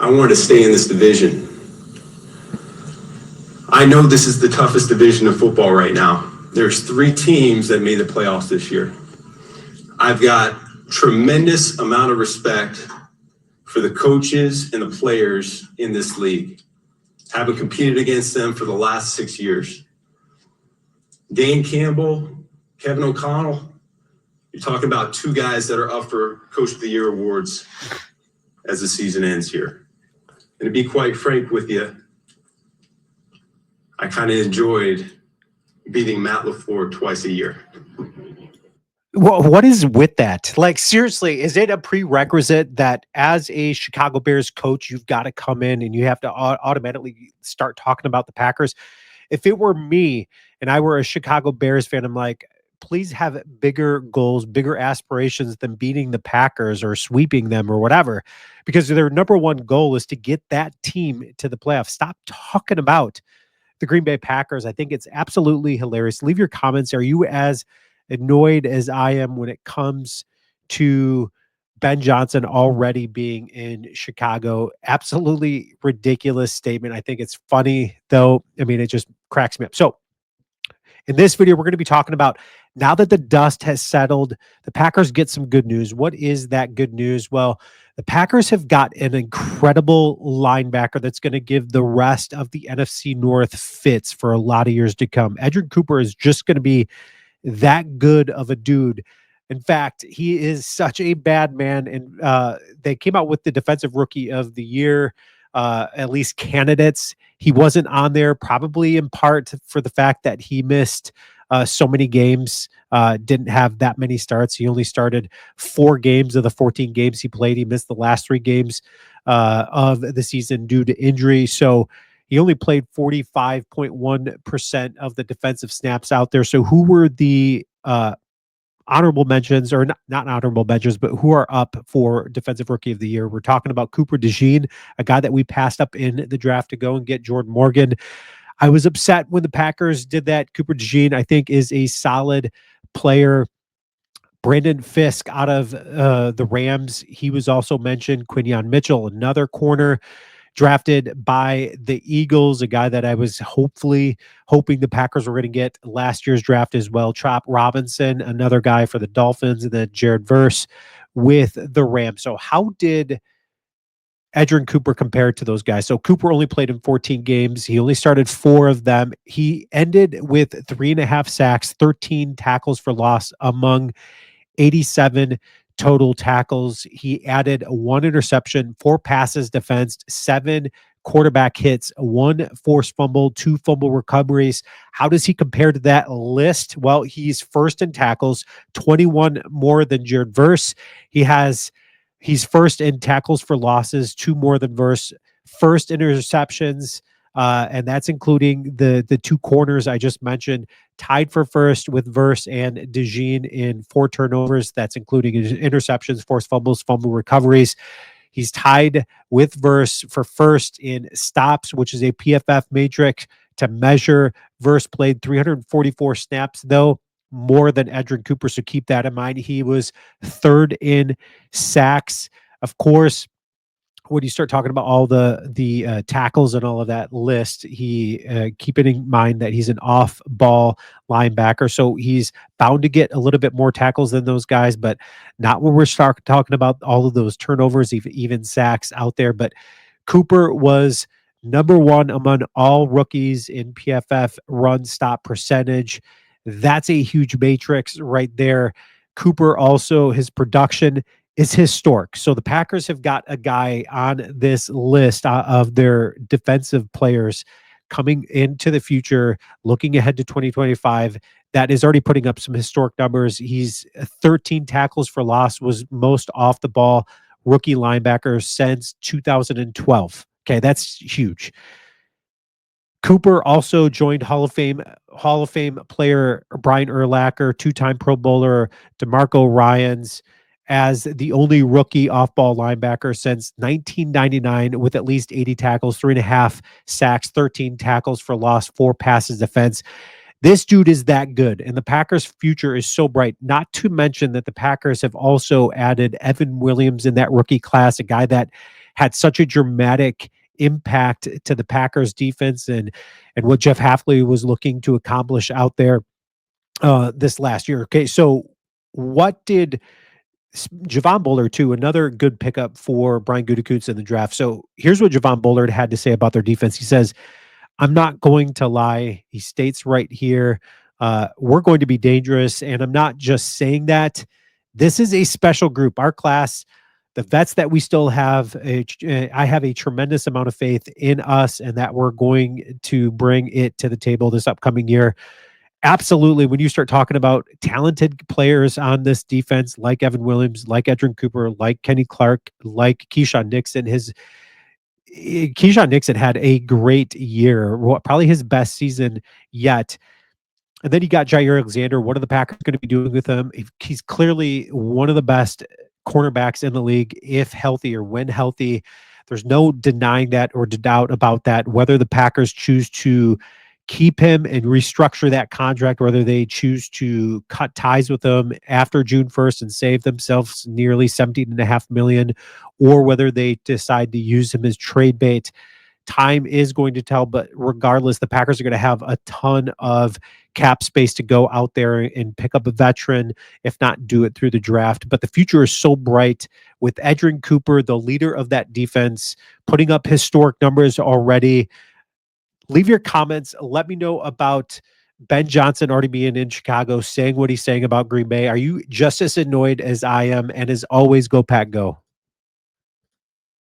I wanted to stay in this division. I know this is the toughest division of football right now. There's 3 teams that made the playoffs this year. I've got tremendous amount of respect for the coaches and the players in this league, having competed against them for the last 6 years. Dane Campbell, Kevin O'Connell, you're talking about 2 guys that are up for Coach of the Year awards as the season ends here. And to be quite frank with you, I kind of enjoyed beating Matt LaFleur twice a year. What is with that? Like, seriously, is it a prerequisite that as a Chicago Bears coach, you've got to come in and you have to automatically start talking about the Packers? If it were me and I were a Chicago Bears fan, I'm like, please have bigger goals, bigger aspirations than beating the Packers or sweeping them or whatever, because their number one goal is to get that team to the playoffs. Stop talking about the Green Bay Packers. I think it's absolutely hilarious. Leave your comments. Are you as annoyed as I am when it comes to Ben Johnson already being in Chicago? Absolutely ridiculous statement. I think it's funny, though. I mean, it just cracks me up. So in this video, we're going to be talking about, now that the dust has settled, the Packers get some good news. What is that good news? Well, the Packers have got an incredible linebacker that's going to give the rest of the NFC North fits for a lot of years to come. Edgerrin Cooper is just going to be that good of a dude. In fact, he is such a bad man. And they came out with the Defensive Rookie of the Year, at least candidates. He wasn't on there, probably in part for the fact that he missed so many games, didn't have that many starts. He only started 4 games of the 14 games he played. He missed the last 3 games of the season due to injury. So he only played 45.1% of the defensive snaps out there. So who were the honorable mentions, or not honorable mentions, but who are up for Defensive Rookie of the Year? We're talking about Cooper DeJean, a guy that we passed up in the draft to go and get Jordan Morgan. I was upset when the Packers did that. Cooper DeJean, I think, is a solid player. Brandon Fisk out of the Rams, he was also mentioned. Quinyon Mitchell, another corner drafted by the Eagles, a guy that I was hoping the Packers were going to get last year's draft as well. Chop Robinson, another guy for the Dolphins, and then Jared Verse with the Rams. So how did Edgerrin Cooper compared to those guys? So Cooper only played in 14 games. He only started 4 of them. He ended with 3.5 sacks, 13 tackles for loss among 87 total tackles. He added 1 interception, 4 passes defensed, 7 quarterback hits, 1 forced fumble, 2 fumble recoveries. How does he compare to that list? Well, he's first in tackles, 21 more than Jared Verse. He's first in tackles for losses, 2 more than Verse. First interceptions, and that's including the 2 corners I just mentioned. Tied for first with Verse and DeJean in 4 turnovers. That's including interceptions, forced fumbles, fumble recoveries. He's tied with Verse for first in stops, which is a PFF matrix to measure. Verse played 344 snaps, though, more than Edgerrin Cooper, so keep that in mind. He was 3rd in sacks. Of course, when you start talking about all the tackles and all of that list, keeping in mind that he's an off-ball linebacker, so he's bound to get a little bit more tackles than those guys, but not when we're talking about all of those turnovers, even sacks out there. But Cooper was number 1 among all rookies in PFF run stop percentage. That's a huge matrix right there. Cooper also, his production is historic. So the Packers have got a guy on this list of their defensive players coming into the future, looking ahead to 2025, that is already putting up some historic numbers. He's 13 tackles for loss, was most off the ball rookie linebacker since 2012. Okay, that's huge. Cooper also joined Hall of Fame player Brian Urlacher, 2-time Pro Bowler DeMarco Ryans, as the only rookie off-ball linebacker since 1999 with at least 80 tackles, 3.5 sacks, 13 tackles for loss, 4 passes defense. This dude is that good, and the Packers' future is so bright. Not to mention that the Packers have also added Evan Williams in that rookie class, a guy that had such a dramatic impact to the Packers defense and what Jeff Hafley was looking to accomplish out there this last year. Okay, so what did Javon Bullard, too, another good pickup for Brian Gutekunst in the draft. So here's what Javon Bullard had to say about their defense. He says, I'm not going to lie. He states right here, we're going to be dangerous. And I'm not just saying that. This is a special group. Our class, the vets that we still have, I have a tremendous amount of faith in us and that we're going to bring it to the table this upcoming year. Absolutely. When you start talking about talented players on this defense, like Evan Williams, like Edgerrin Cooper, like Kenny Clark, like Keyshawn Nixon, Keyshawn Nixon had a great year, probably his best season yet. And then you got Jair Alexander. What are the Packers going to be doing with him? He's clearly one of the best cornerbacks in the league, if healthy or when healthy. There's no denying that or doubt about that. Whether the Packers choose to keep him and restructure that contract, whether they choose to cut ties with him after June 1st and save themselves nearly $17.5 million, or whether they decide to use him as trade bait, time is going to tell. But regardless, the Packers are going to have a ton of cap space to go out there and pick up a veteran, if not do it through the draft. But the future is so bright with Edgerrin Cooper, the leader of that defense, putting up historic numbers already. Leave your comments. Let me know about Ben Johnson already being in Chicago, saying what he's saying about Green Bay. Are you just as annoyed as I am? And as always, go Pack, go.